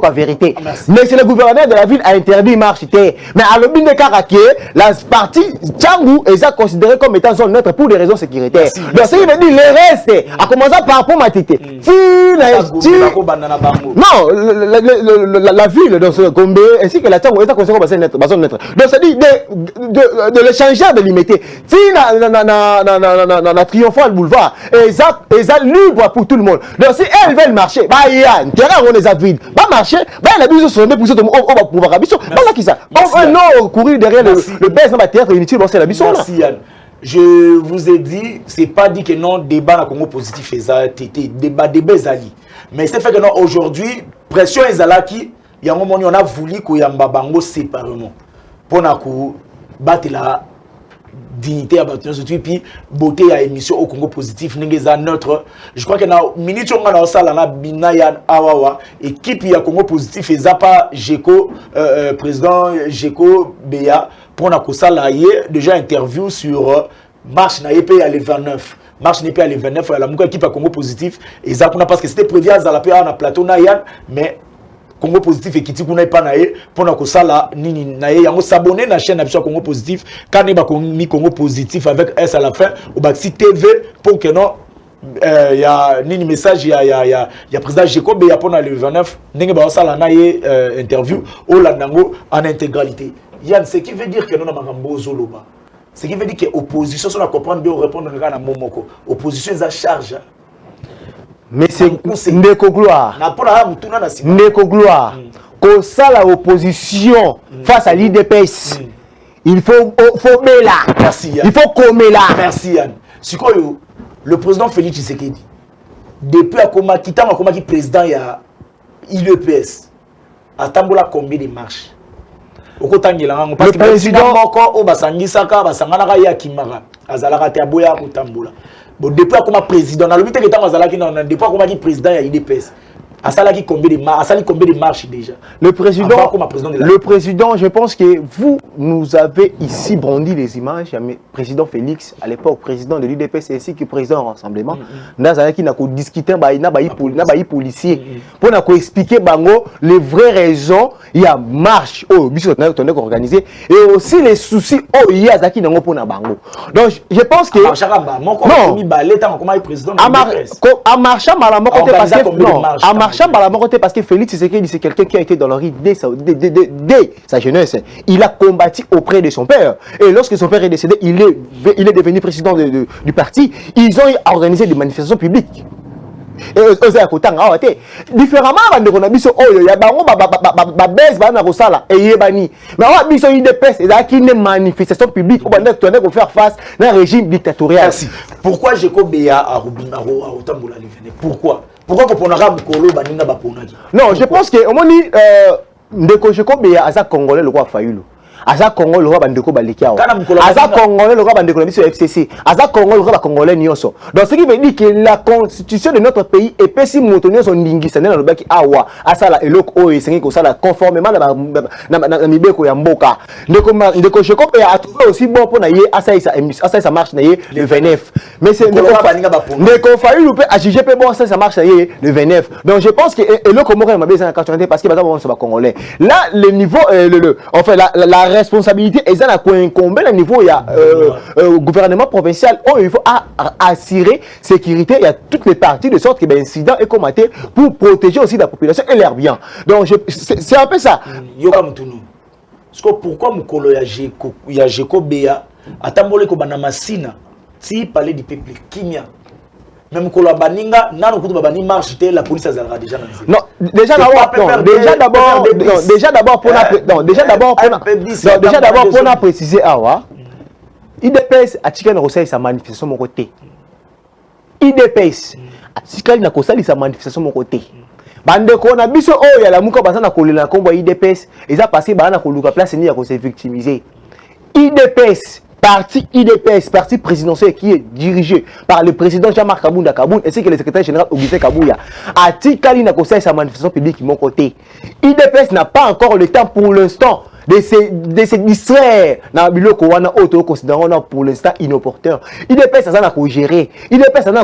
la vérité. Mais c'est le gouverneur de la ville a interdit de marcher. Mais à l'objet de Karaké, la partie Tchangou est considérée comme étant zone neutre pour des raisons sécuritaires. Donc, ce qui veut dire le reste, à commencer par Pomatité. Non, la ville dans ce Gombe ainsi que la Tchangou est considérée comme zone neutre. Donc, c'est-à-dire de l'échangeur de limité. Si na triomphal boulevard, ils sont libres pour tout le monde. Donc, si elles veulent marcher, il y a un terrain où on les a vides. Va marcher, il y a des gens qui sont pour pouvoir habiter. Voilà qui ça. On va non courir derrière le baisse dans la terre inutile, c'est la mission. Merci Yann. Je vous ai dit, c'est pas dit que non, débat dans Congo positif, débat Zali. Mais c'est fait que non, aujourd'hui, pression Ezalaki, il y a un moment où on a voulu qu'il y ait un babango séparément. Pour battre la dignité à battre surtout puis beauté à émission au Congo positif n'engeza neutre. Je crois que na minute on a ça là na binayan awawa équipe ya Congo positif et zapa Geko président Geko Beya pour na ko sala déjà interview sur marche na EP à le 29. Marche n'est pas à le 29 la muka équipe à Congo positif et ça parce que c'était prévu à la paix na plateau na yan mais Congo positif et qui kuna pas naé pour na kosala nini naé yango s'abonner na chaîne Absha Congo positif quand ba mi Congo positif avec S à la fin au Baxi TV pour que non y a nini message y a président Jacob ya pona le 29 ndenge ba sala naé interview au landango en intégralité. Yann, ce qui veut dire que nous na makambo zoloba. Ce qui veut dire que opposition sur la comprendre bien répondre na momoko. Opposition est à charge. Mais c'est Ndeko Gloire. Ndeko Gloire. Quand ça la opposition face à l'IDPS, il faut Mela. Merci Yann. Il faut Komela. Merci Yann. Le président Félix Tshisekedi, depuis qui président il y a l'IDPS, à Tambola combien de marches? Parce que le président Moko Obasangisaka Basangana Yakimara Azalaka Taboya Kutambola. Bon, depuis comme président, dans le but que depuis comme président, il y a l'IDPS. Asalaki combien de marches déjà? Le président, je pense que vous nous avez ici brandi les images. Le président Félix, à l'époque, président de l'IDPS ainsi que président du Rassemblement, nous avons discuté avec les policiers pour expliquer les vraies raisons. Il y a marche organisée et aussi les soucis il y a pour Bango. Donc je pense que parce que Félix c'est quelqu'un qui a été dans leur idée dès sa jeunesse. Il a combattu auprès de son père et lorsque son père est décédé, il est devenu président du parti. Ils ont organisé des manifestations publiques. Différemment on a mis il y a mais on a une manifestation publique pour faire face à un régime dictatorial. Merci. Pourquoi Jacob Beya a Otambola pourquoi non, je pense que au moins Ndeko Jacob Beya a Congolais le roi Fayoulou. Aza Congo le roi bandeko balikiao. Aza Congolais le roi bandeko na biso FCC. Aza Congo le roi Congolais nyonso. Donc ce qui veut dire que la constitution de notre pays est pesi motonio son ndingisa na lobaki awa asala eloko o esengi ko sala conformément na mibeko ya mboka. Ndeko Shekope a trouvé aussi bon pour na ye asa marche na ye le 29. Mais c'est Ndeko Fayoulou peut a jugé peu bon ça marche na ye le 29. Donc je pense que eloko moko na mabeza na 80 parce que baza bon so ba Congolais. Là le niveau enfin la responsabilité et ça n'a incombé au niveau il y a gouvernement provincial où il faut assurer sécurité il y a toutes les parties de sorte que l'incident est combattu pour protéger aussi la population et l'air bien. Donc c'est un peu ça. Pourquoi mukolo ya Jeko Béa atambole ko bana masina ti parler du peuple kimia même ko la baninga nano kutu babani marche te la police azalra déjà dans non déjà d'abord pour préciser awa IDPS a tika na kosali sa manifestation mon côté IDPS a tika na kosali sa manifestation mon côté bande ko na biso oyo ya la muka basana kolela kombo IDPS eza passé bana ko luka place ni ya ko se victimiser IDPS parti IDPS, parti présidentiel qui est dirigé par le président Jean-Marc Kabounda Kaboun ainsi que le secrétaire général Augustin Kabouya. A Tikali n'a conseillé sa manifestation publique de mon côté. IDPS n'a pas encore le temps pour l'instant de se distraire dans le bureau qu'on a considéré pour l'instant inopportun. IDPS a géré. IDPS a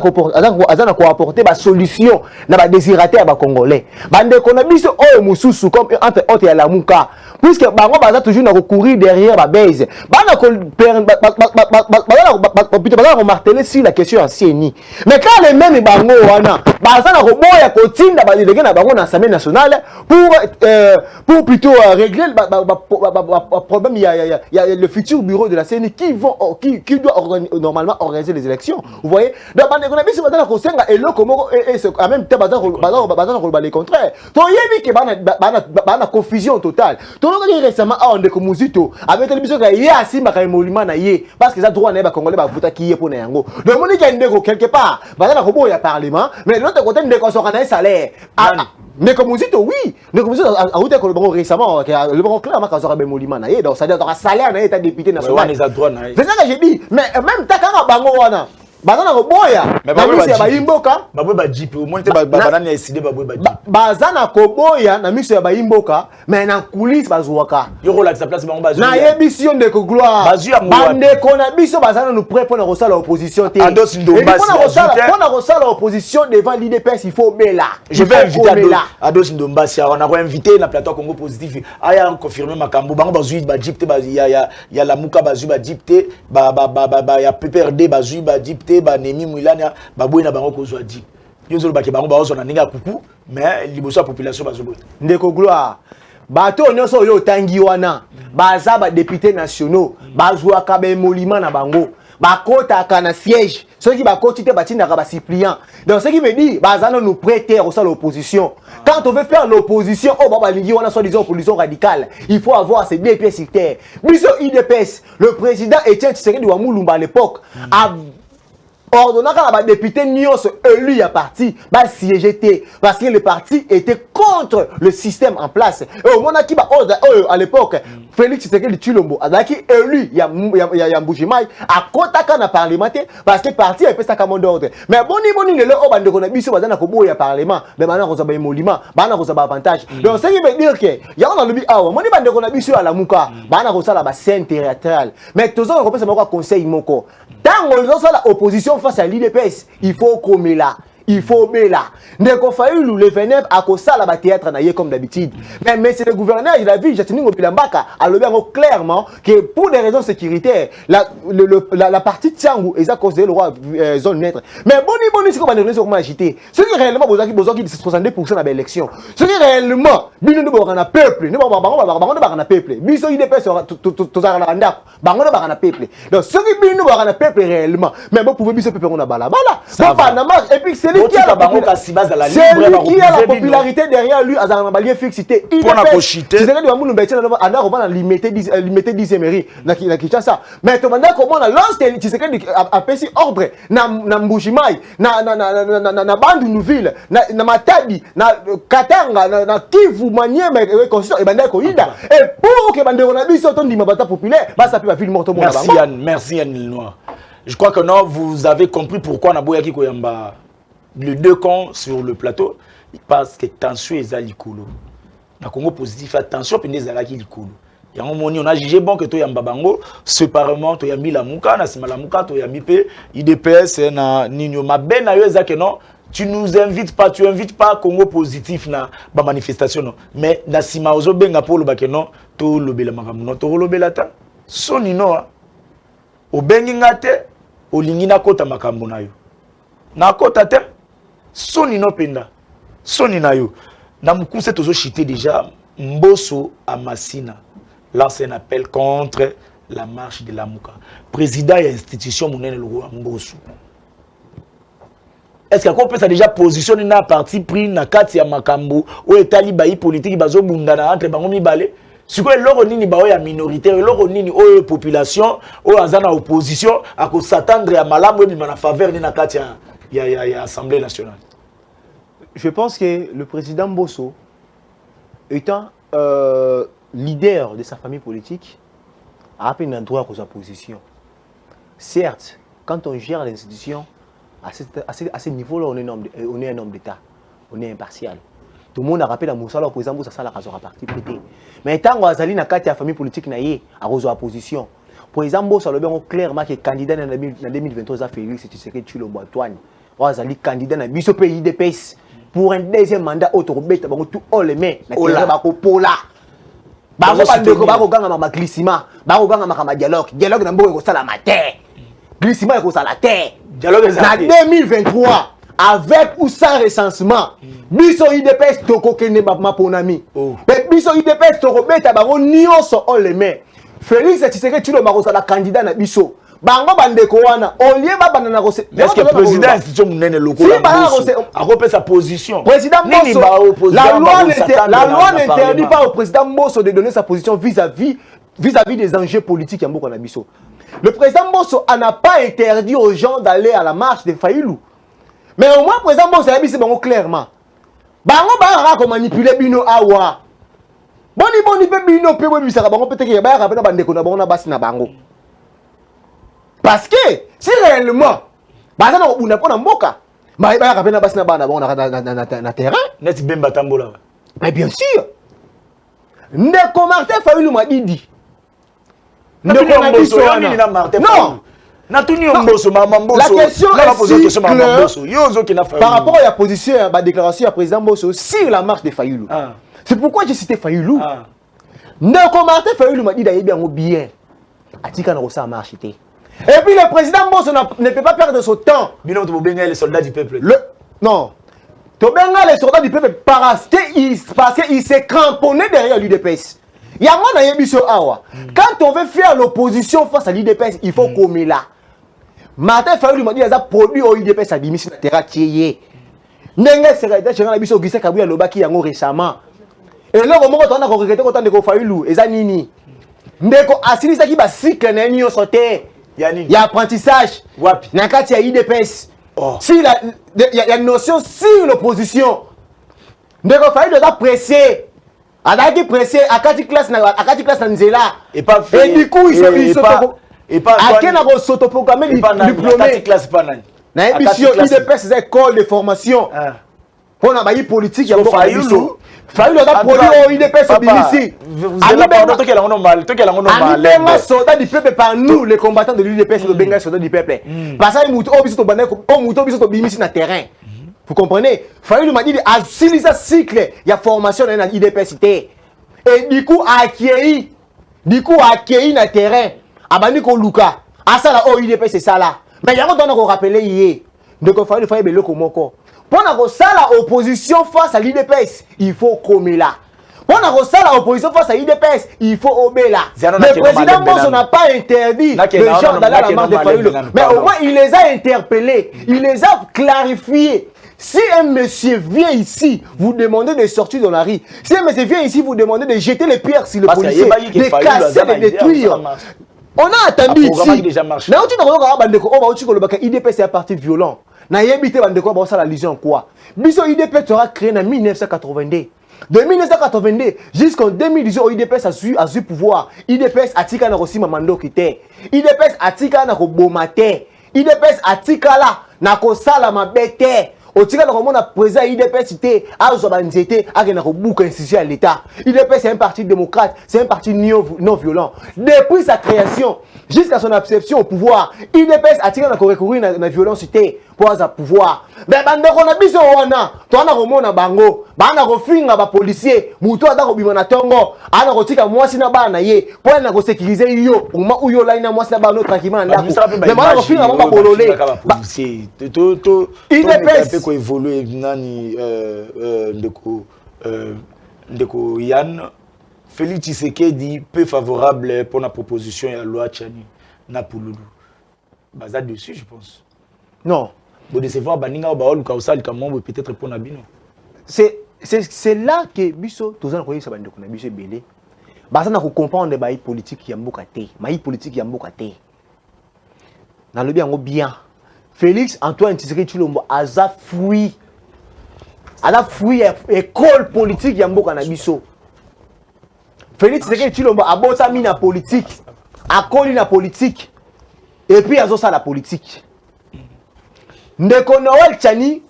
apporté des solutions dans les désiratés à les Congolais. Bande qu'on a mis au Moussoussou comme entre autres à la Mouka. Puisque Bango Baza toujours na courir derrière la base. Bana marteler sur la question ancienne. Mais quand les mêmes Bango wana, Baza na boya kotinda ba délégué na Bango na Assemblée nationale pour plutôt régler problème. Il y a le futur bureau de la CENI qui doit normalement organiser les élections. Vous voyez? Donc Bande Kona biso Baza na kosenga elo komo et en même temps Baza na le contraire. To yebi ke bana confusion totale. Récemment on ndeko Muzito avec le biso ka ye asimba ka molima na ye parce que ça droit na ba congolais ba vuta ki ye pona yango donc moni ka ndeko quelque part ba na ko boya parlement mais de l'autre côté ndeko soka na salaire ndeko Muzito oui ndeko Muzito a outé ko bon récemment le bon clairement ka soka ba molima na ye donc ça doit salaire na état député national c'est ça que j'ai dit mais même ta ka bango wana bazana ko boya mais na misi ya bayimboka babwe ba jipe au moins te banani ya décidé babwe ba jipe bazana ko boya na misi ya bayimboka mais na coulisse bazwaka yoko la place bango bazu na yebision de ko gloire bande ko na biso bazana nous prêt pour na kosala opposition te Ados Ndomba pour na kosala opposition devant l'IDPS il faut bela je vais inviter Ados Ndomba si on a invité na plateau Congo positif aya confirmer makambo bango bazu ba jipe te ya la muka bazu ba jipe te ya PPRD bazu ba jipe ba nemi muilana babwe na bango kozwa di yonzo ba ke bango ba ozona ninga kuku mais liboso population bazobota ndeko gloire bato nyonso yo tangi wana baza ba députés nationaux bazwa ka be molima na bango bakota kana siège ceux qui bakoti te batina ka ba suppliant donc ce qui me dit bazana nous prêter au sein l'opposition quand on veut faire l'opposition au baba lingi wana soit disons opposition radicale il faut avoir ces deux pieds sur terre biso IDPS le président Etienne Tshisekedi wa Mulumba à l'époque a ordonnant quand les députés nyos élus à parti va siéger parce que le parti était contre le système en place et au moment qui à l'époque Félix Tshisekedi Tshilombo a qui élu ya Mbujimai à kotaka na parlementaire parce que parti a fait ça comme d'ordre mais boni le o bande ko na biso bazana ko boya parlement mais maintenant ko za ba emolima bana ko za ba avantage donc ça qui veut dire que ya on a lobi awa moni bande ko na biso à la muka bana ko sala ba scène théâtrale mais tous on repose moko conseil moko tant on a la opposition face à l'IDPS il faut comme là il faut bela ndeko Fayulu le 29 à kosala ba théâtre na ye comme d'habitude mais c'est le gouverneur il a vu Justin Ngopilambaka a levé clairement que pour des raisons sécuritaires la partie Tiangu est à considérer le roi zone neutre mais boni c'est comme on comment agiter ce qui réellement besoin qui 62% dans l'élection ce qui réellement bino ndo ba na peuple ndo ba na peuple biso IDPS to za na ndako bango ndo ba na peuple donc ce qui bino ba na peuple réellement mais bon pouvez biso peuple on a balabala ça va et puis c'est qui a la popularité derrière lui, Azarama Balie fixité. Il c'est ce que nous avons a limité 10 mairies na Kinshasa. Mais tu m'as comment lorsque tu sais que a fait ordre na Mbujimai, na Bandundu Nouvelle, na Matadi, na Katanga, na Kivu Maniema et consistant et banda ko ida. Et pour que bande on a biso ton dimabata populaire, ba ça peut ville morto mon merci Yann Noir. Je crois que non, vous avez compris pourquoi na boyaki koyamba les deux camps sur le plateau parce que tension est à l'ikolo. Na Congo positif attention pendant zalaki l'ikolo. yango moni on a jugé bon que to yamba bango séparément to yami la muka na sima la muka to yami pe IDPS na ninyo mabe na yo ezake non tu nous invites pas, tu invites pas Congo positif na ba manifestation non mais na sima ozo benga pour le bake non to lobela makambo non to lobela ta soni no o bengi ngate o lingina kota makambo na yo na kota te soni no penda soni na yo na mukuse tozo chité déjà Mbosso à Massina lance un appel contre la marche de la Mouka. Président et institution monene le Mbosso. Est-ce qu'on peut déjà positionner na parti pris na kati ya makambo ou etali bayi politique bazo bundana entre bango mibale? Si quoi loro nini ba ya minorité, loro nini o population o azana opposition à ko s'attendre à malamu ni na faveur ni na kati ya Assemblée nationale. Je pense que le président Mbosso étant leader de sa famille politique, a appelé un droit à sa position. Certes, quand on gère l'institution, à ce niveau-là, on est un homme d'État, on est impartial. Tout le monde a rappelé à Moussa, le président Mbosso, ça la partie prêtée. Mais tant qu'on a sali na la famille politique, à sa position. Le président Mbosso a bien clairement que candidat en 2023 a Félix Tshisekedi Tshilombo Antoine. Il a candidat dans le pays de PES. Pour un deuxième mandat, autoroute, tout haut les mains, la pola. Bako bandeko bako ganga ma glissima, bako ganga ma dialogue na mbongo sala matin. Glissima ko sala terre. Dialogue na 2023 avec ou sans recensement. Biso IDPS toko kene ma ponami. Biso IDPS toko beta bango nyonso haut les mains. Félix Tshisekedi Tshilombo ko sala candidat na biso. Bango bandeko wana olie babana na kose est-ce que le président institution munene lokola a repris sa position président Mbosso la loi n'interdit pas au président Mbosso de donner sa position vis-à-vis des enjeux politiques en Mboka na biso. Le président Mbosso n'a pas interdit aux gens d'aller à la marche de Fayulu, mais au moins le président Mbosso a dit bango clairement bango ba ko manipuler bino awa boni pe bino pe we bisaka bango peut-être ya ba rapena bandeko na bango na basi na bango. Parce que si réellement, baza na obuna pona mboka, ba ba ka pena basina bana bon na terrain, net bemba tambola. Mais bien sûr. Ndeko Martin Fayulu m'a dit. Ndeko Mbosso ni na Martin. Non. Na tuni Mbosso mama Mbosso. La question est Mbosso. Yozo qui na Fayulu. Par rapport à la position à déclaration à président Mbosso sur la marche de Fayulu. C'est pourquoi j'ai cité Fayulu. Ndeko Martin Fayulu m'a dit d'ailleurs bien. Atika na rosa marche té. Et puis le président Mbosso ne peut pas perdre son temps. Bino to benga les soldats du peuple. Non. To benga les soldats du peuple parce qu'il s'est cramponné derrière l'UDPS. Yango na yebiso awa. Quand on veut faire l'opposition face à l'UDPS, il faut comme là. Martin Fayulu m'a dit les a produit au UDPS à Bimisi na terra tieye. Ndenge secrétaire général biso Gisa Kabuya lobaki yango récemment. Et là comment on a regretté autant de Fayulu eza nini? Ndeko asilisa ki ba cycle na nyo sote. Il y a apprentissage. Il y a IDPS. Si il y a une notion sur l'opposition. Il faut déjà presser. Il pressé à 4 classes dans Nzela. Et du coup, il s'autoproclamé diplômé. Il y a IDPS, c'est école de formation. Pour la politique, il y a Fayulu a produit au IDPS au Bimisi. Alibema soldat du peuple par nous, les combattants de l'UDPS, le Bengal soldat du peuple. Parce que Mouto Biso Bimisi na terrain. Vous comprenez? Fayulu m'a dit à ce cycle, il y a formation dans l'IDPS. Et du coup, accueilli na terrain. Abani ko Luka. À ça là, au IDPS, c'est ça là. Mais il y a un autre qu'on rappelait hier. Donc, Fayulu fait le komoko. Pour la opposition face à l'IDPS, il faut comme là. Pour la opposition face à l'IDPS, il faut obéir là. Le président Mbosso n'a pas interdit les gens d'aller à la marche de Fayulu. Mais au moins, il les a interpellés. Il les a clarifiés. Si un monsieur vient ici, vous demandez de sortir dans la rue. Si un monsieur vient ici, vous demandez de jeter les pierres sur le policier, de casser, de détruire. On a attendu ici. IDPS est un parti violent. Na yebité bandeko ba la légion quoi. Biso IDPS sera créé en 1982. De 1982 jusqu'en 2018 IDPS a su pouvoir. IDPS atika na Rosima Mando kité. IDPS atika na ko bomate. IDPS atika là na ko sala mabete. otika na komona président IDPS cité azo banzete akena ko buka institution à l'état. IDPS c'est un parti démocrate, c'est un parti non violent. Depuis sa création jusqu'à son acception au pouvoir, IDPS a tiré na ko recourir na violence cité pour avoir pouvoir. Mais bandeko na biso wana, to na komona bango, bana ko finga ba policier, muto ata ko bima na tongo, ana ko tika mwasi na bana ye, pour na ko sécuriser yo, uma uyo la ina mwasi na bana tranquillement ndako. Mais bana ko finga ba bololé. IDPS ko évoluer nani ndeko Yann Félix Tshisekedi peu favorable pour la proposition à loi Tchani na Pululu. Baza dessus je pense. Non. Bon décevoir baninga ba oluka osali kamombo peut-être pour Nabino. C'est là que biso tozana ko yisa bandeko na biso belé. Baza na ko comprendre ba politique ya mboka te. Ma politique ya mboka te. Na lobi yango bien. Félix Antoine Tshisekedi Tshilombo aza fui école politique ya mboka na biso. Félix Tshisekedi Tshilombo abotami na politique, akoli na politique et puis azosa la politique. Ndeko Noël Tchani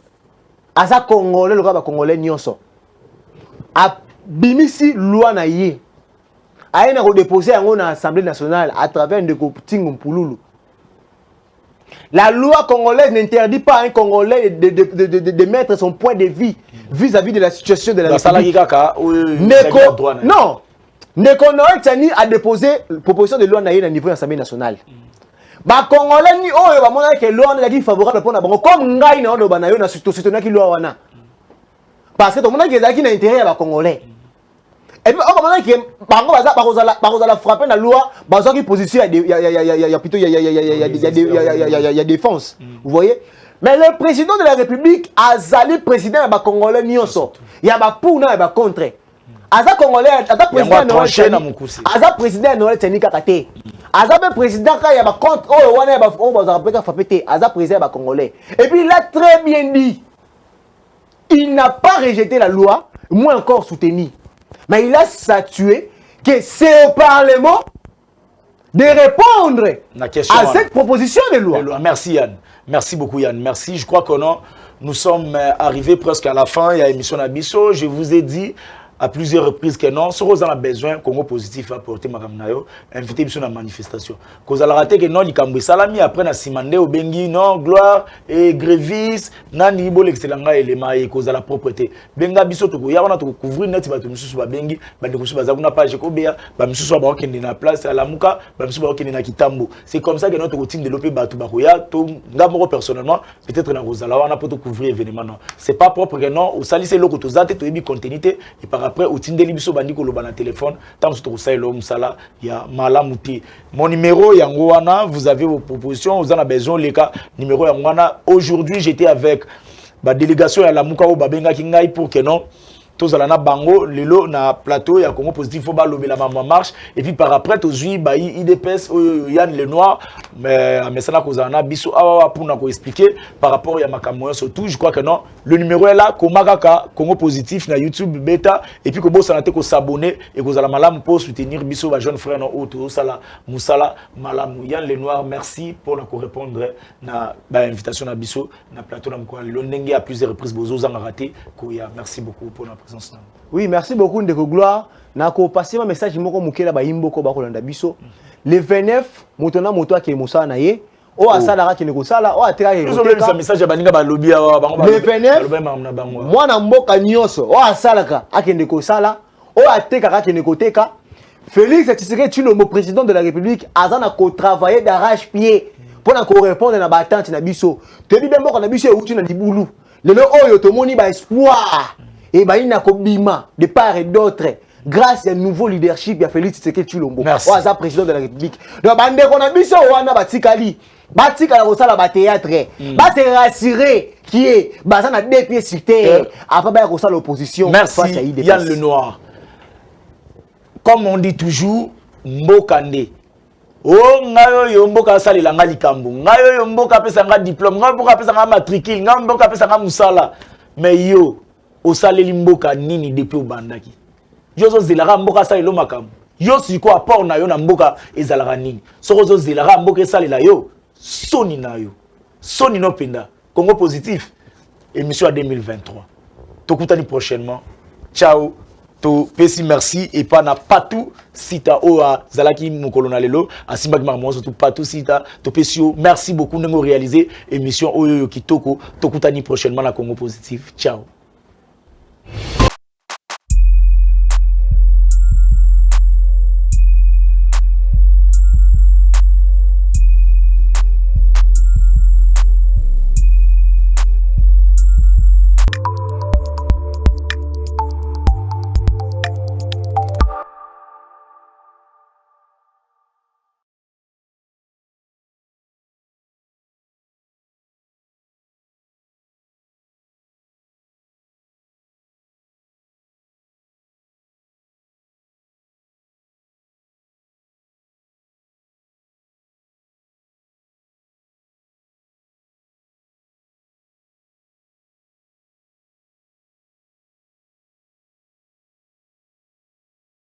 aza congolais loka ba congolais nyonso. Abimisi loi na ye. Aena ko déposer yango na Assemblée nationale à travers ndeko Tingo Mpululu. La loi congolaise n'interdit pas à un Congolais de mettre son point de vue vis-à-vis de la situation de la République. Non. Ndeko Noël Tchani a déposé proposition de loi au niveau de l'Assemblée nationale. Ba Congolais ni oyo ba mona ke loi na favorable pour na bango comme ngai na odo ba na yo na soutenir ki loi wana. Parce que tout le monde qui a intérêt à ba Congolais. Et puis on va dire que bango baza frapper la loi, baza qui position il y a défense. Vous voyez? Mais le président de la République azali président ba Congolais nyonso. Il y a ba pour na ba contre. Aza Congolais, aza président Noël Tchani. Aza président Noël Tchani kakate. Aza président ka ya ba contre oh wana ba on baza peka frapper. Aza président ba Congolais. Et puis il a très bien dit. Il n'a pas rejeté la loi, moins encore soutenu. Mais il a statué que c'est au Parlement de répondre à cette proposition de loi. Merci Yann. Merci beaucoup Yann. Merci. Je crois que nous sommes arrivés presque à la fin. Il y a émission Nabiso. Je vous ai dit à plusieurs reprises que non, si vous avez besoin, Congo positif à porter Maramnayo, invitez sur la manifestation. Quand vous avez raté que non, il salami après na simandé au bengi non gloire et grévis nani bol excellent élément et cause à la propreté. Benga biso to ya on a to couvrir net ba to mususu ba bengi ba de kusu ba za kuna page ko bea ba mususu ba okende na place à la muka ba mususu ba okende na kitambo. C'est comme ça que notre routine développer ba to ba ya to ngamo personnellement peut-être na kozala wana pour to couvrir événement non. C'est pas propre que non, au salissé loko to zate to ebi continuité et par après au tindeli biso bandi ko loba na téléphone tant que ça lo musala ya malamuti mon numéro yango wana vous avez vos propositions vous en avez besoin les cas numéro yango wana aujourd'hui j'étais avec ba délégation ya la muka o babenga kingai pour que non tous na bango lelo na plateau ya Congo positif faut ba lobela ma marche et puis par après tous ba IDPS Yann le noir mais ça na kozana biso awa pour na ko expliquer par rapport ya makambo surtout je crois que non le numéro est là komaka Congo positif na YouTube beta et puis ko bo sanate ko s'abonner et ko zala malamu pour soutenir biso ba jeune frère no auto sala musala malamu Yann le noir merci pour na ko répondre na ba invitation na biso na plateau na mko le ndenge à plusieurs reprises bozo zanga raté ko ya merci beaucoup pour la présence. Oui, merci beaucoup Ndeko Gloire. Nako passer un message moko mukela ba imboko ba kolanda biso. Le 29 motona moto ake mosala na ye. O asala ka kineko sala, o ateka ke. Le message ba ninga ba lobby bango ba. Le 29 mwana mboka nyonso o asala ka akende ko sala, o ateka ka kineko teka. Félix Tshisekedi Tshilombo président de la République azana ko travailler d'arrache-pied pour na ko répondre na ba attente na biso. Tebi bemboka na biso e uti na libulu. Lelo oyo tomoni ba espoir. Et bah, il n'a qu'obima de part et d'autre grâce à un nouveau leadership, il a Félix Tshisekedi Tshilombo. Merci. Oh, président de la République. Donc, bande qu'on a biso wana batikali. Batikala rosala ba théâtre. Ba te rassurer qui est bazan à deux pieds sur terre. Après ba rosala l'opposition. Merci Yann le Noir. Comme on dit toujours, mbokande. Oh ngayo yo mboka sali la ngali kambu. Ngayo yo mboka pesa nga diplôme, ngayo mboka pesa nga matricule, ngayo mboka pesa nga musala. Mais yo au saleli mboka nini depuis au bandaki yozo zelaka mboka salelo makamu yo siko apport na yo na mboka ezalaka nini sokozo zelaka mboka salela yo soni na yo soni no penda Congo positif émission à 2023. Tokutani prochainement. Ciao. To pesi merci et pas na patou sita oa zalaki mukolo na lelo asimbaki marmo surtout patou sita to pesio merci beaucoup nengo réaliser émission oyo kitoko tokutani prochainement na Congo Positif. Ciao.